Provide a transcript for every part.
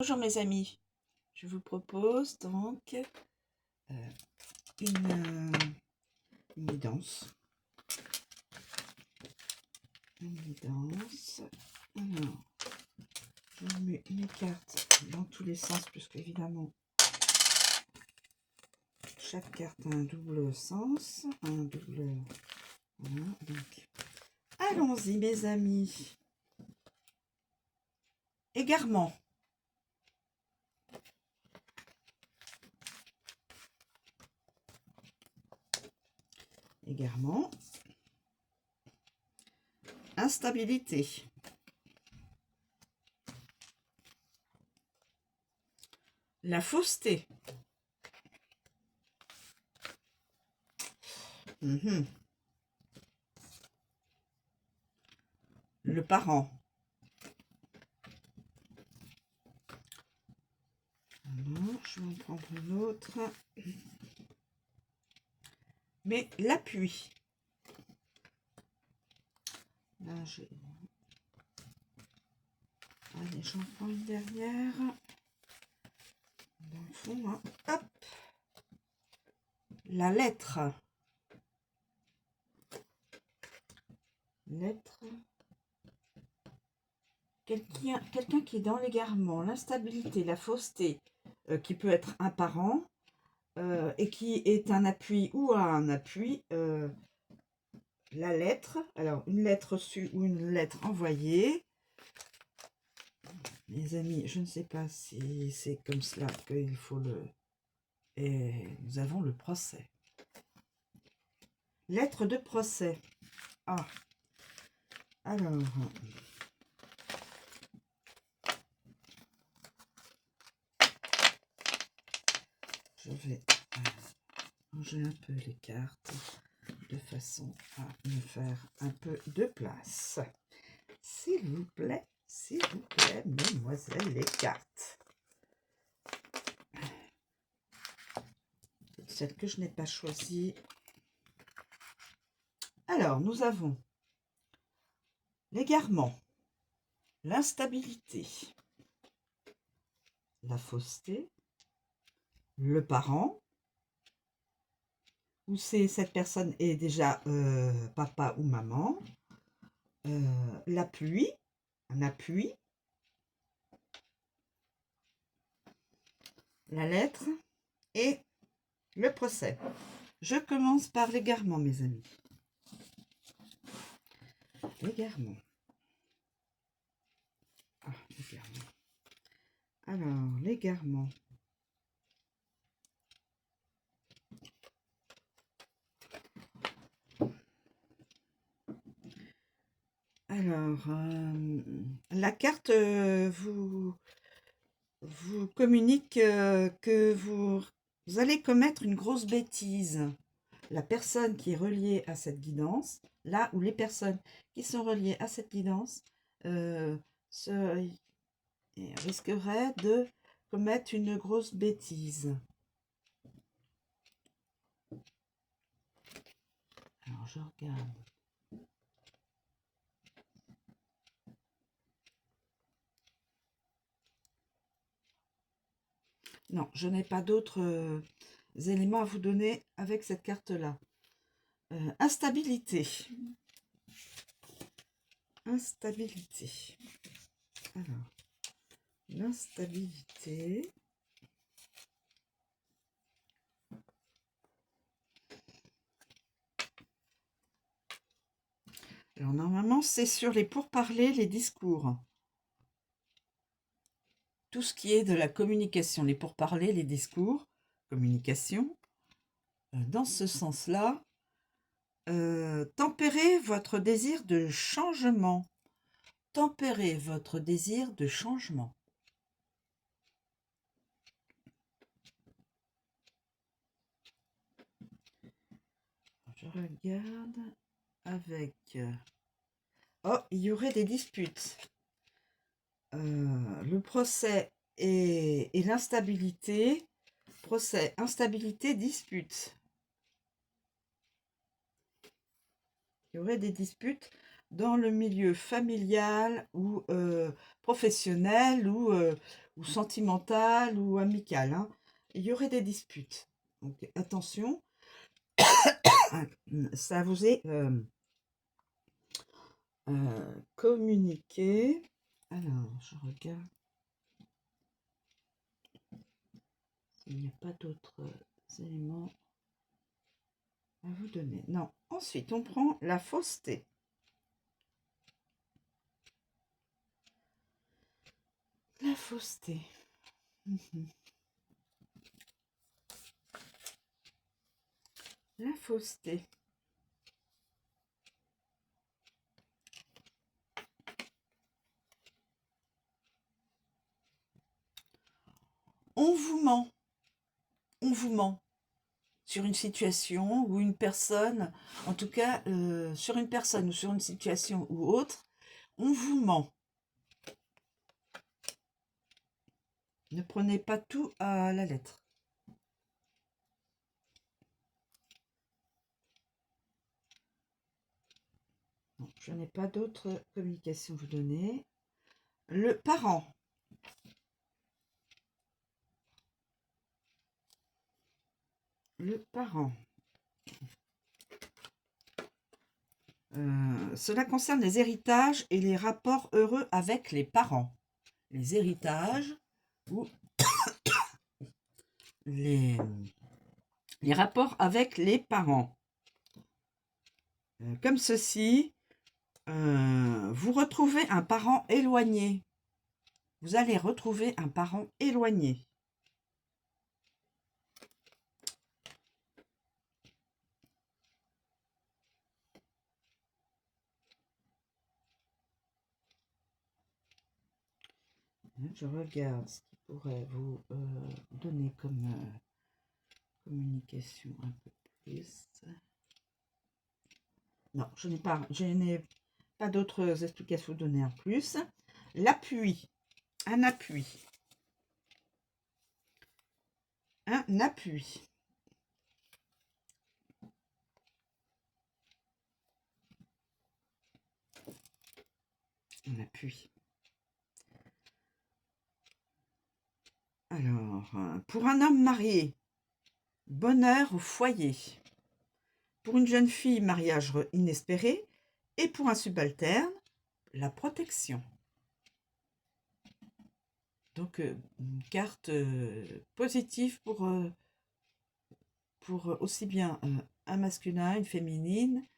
Bonjour mes amis, je vous propose donc une guidance. Alors, je mets mes cartes dans tous les sens, puisque évidemment chaque carte a un double sens, un double. Voilà, donc allons-y mes amis. Égarement. Égarement. Instabilité. La fausseté. Le parent. Alors, je vais en prendre une autre. Mais l'appui. Là, j'ai... Allez, j'en prends une dernière. Dans le fond, hein. Hop. La lettre. Lettre. Quelqu'un qui est dans l'égarement, l'instabilité, la fausseté, qui peut être un parent, et qui est un appui ou a un appui. La lettre, alors une lettre reçue ou une lettre envoyée. Mes amis, je ne sais pas si c'est comme cela qu'il faut le... Et nous avons le procès. Lettre de procès. Ah, alors... Je vais ranger un peu les cartes de façon à me faire un peu de place. S'il vous plaît, mesdemoiselles les cartes. Celle que je n'ai pas choisie. Alors, nous avons l'égarement, l'instabilité, la fausseté, le parent, où cette personne est déjà papa ou maman, l'appui, un appui, la lettre et le procès. Je commence par l'égarement, mes amis. L'égarement. Ah, l'égarement. Alors, l'égarement. Alors, la carte vous communique que vous allez commettre une grosse bêtise. La personne qui est reliée à cette guidance, là où les personnes qui sont reliées à cette guidance risqueraient de commettre une grosse bêtise. Alors, je regarde. Non, je n'ai pas d'autres éléments à vous donner avec cette carte-là. Instabilité. Instabilité. Alors, l'instabilité. Alors, normalement, c'est sur les pourparlers, les discours. Tout ce qui est de la communication, les pourparlers, les discours, communication. Dans ce sens-là, tempérez votre désir de changement. Tempérez votre désir de changement. Je regarde avec... Oh, il y aurait des disputes. Le procès et l'instabilité. Procès, instabilité, dispute. Il y aurait des disputes dans le milieu familial ou professionnel ou ou sentimentale ou amicale, hein. Il y aurait des disputes. Donc attention, ça vous est communiqué. Alors, je regarde s'il n'y a pas d'autres éléments à vous donner. Non. Ensuite, on prend la fausseté. La fausseté. La fausseté. On vous ment. On vous ment sur une situation ou une personne, en tout cas sur une personne ou sur une situation ou autre, on vous ment. Ne prenez pas tout à la lettre. Non, je n'ai pas d'autres communications à vous donner. Le parent. Le parent. Cela concerne les héritages et les rapports heureux avec les parents. Les héritages ou les rapports avec les parents. Comme ceci, vous retrouvez un parent éloigné. Vous allez retrouver un parent éloigné. Je regarde ce qui pourrait vous donner comme communication un peu plus. Non, je n'ai pas d'autres explications à vous donner en plus. L'appui. Un appui. Un appui. Un appui. Alors, pour un homme marié, bonheur au foyer. Pour une jeune fille, mariage inespéré. Et pour un subalterne, la protection. Donc, une carte positive pour aussi bien un masculin, une féminine,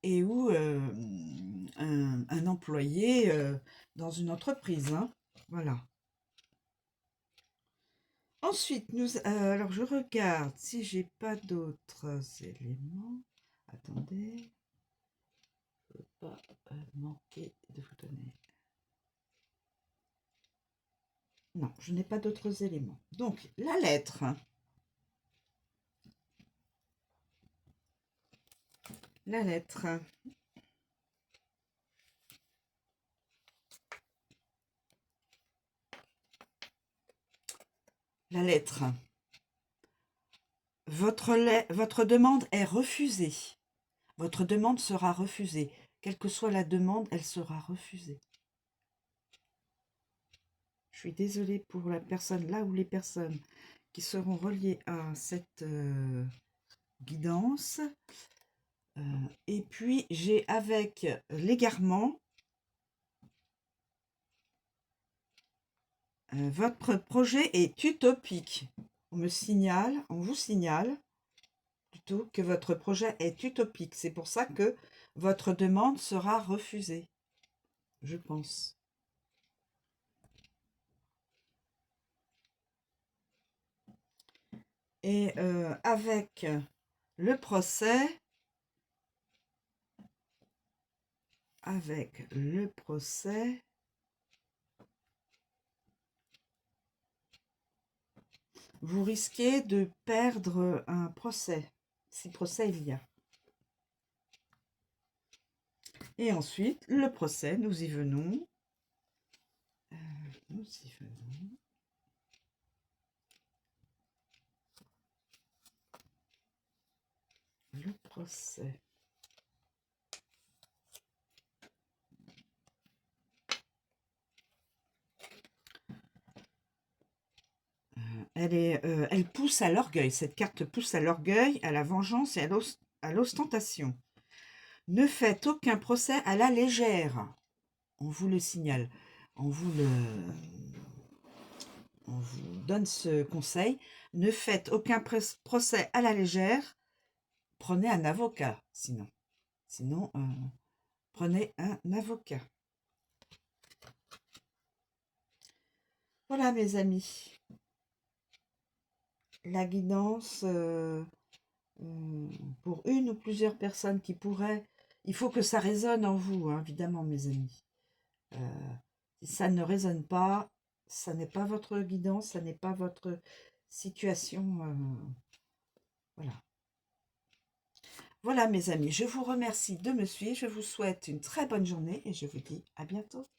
et ou un employé dans une entreprise. Hein. Voilà. Ensuite, alors je regarde si j'ai pas d'autres éléments. Attendez. Je ne veux pas manquer de vous donner. Non, je n'ai pas d'autres éléments. Donc, la lettre. La lettre. La lettre. Votre demande est refusée. Votre demande sera refusée. Quelle que soit la demande, elle sera refusée. Je suis désolée pour la personne là ou les personnes qui seront reliées à cette guidance. Et puis, j'ai avec l'égarement, votre projet est utopique. On vous signale plutôt que votre projet est utopique. C'est pour ça que votre demande sera refusée, je pense. Et avec le procès, vous risquez de perdre un procès, si procès il y a. Et ensuite, le procès, nous y venons. Le procès. elle pousse à l'orgueil. Cette carte pousse à l'orgueil, à la vengeance et à l'ostentation. Ne faites aucun procès à la légère. On vous le signale. On vous donne ce conseil. Ne faites aucun procès à la légère. Prenez un avocat, sinon. Sinon, prenez un avocat. Voilà, mes amis. La guidance pour une ou plusieurs personnes qui pourraient... Il faut que ça résonne en vous, hein, évidemment, mes amis. Si ça ne résonne pas, ça n'est pas votre guidance, ça n'est pas votre situation. Voilà. Voilà, mes amis, je vous remercie de me suivre. Je vous souhaite une très bonne journée et je vous dis à bientôt.